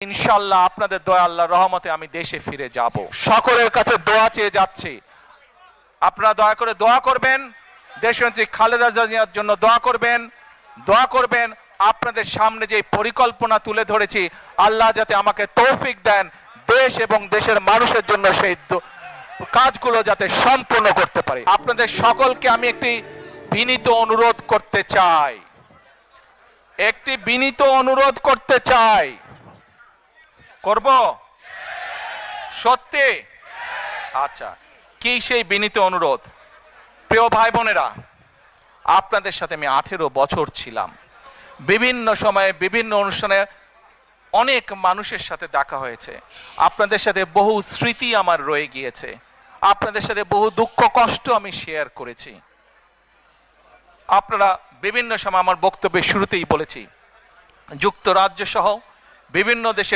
ইনশাআল্লাহ আপনাদের দয়া আল্লাহর রহমতে আমি দেশে ফিরে যাব। সকলের কাছে দোয়া চেয়ে যাচ্ছি, আপনারা দয়া করে দোয়া করবেন, দেশনেত্রী খালেদা জিয়ার জন্য দোয়া করবেন। আপনাদের সামনে যে পরিকল্পনা তুলে ধরেছি, আল্লাহ যাতে আমাকে তৌফিক দেন দেশ এবং দেশের মানুষের জন্য সেই কাজগুলো যাতে সম্পূর্ণ করতে পারি। আপনাদের সকলকে আমি একটি বিনীত অনুরোধ করতে চাই, করব সত্যি? আচ্ছা, কি সেই বিনীত অনুরোধ? প্রিয় ভাই বোনেরা, আপনাদের সাথে আমি 18 বছর ছিলাম, বিভিন্ন সময়ে বিভিন্ন অনুষ্ঠানে অনেক মানুষের সাথে দেখা হয়েছে, আপনাদের সাথে বহু স্মৃতি আমার রয়ে গিয়েছে, আপনাদের সাথে বহু দুঃখ কষ্ট আমি শেয়ার করেছি। আপনারা বিভিন্ন সময় আমার বক্তব্যের শুরুতেই বলেছি, যুক্তরাজ্য সহ বিভিন্ন দেশের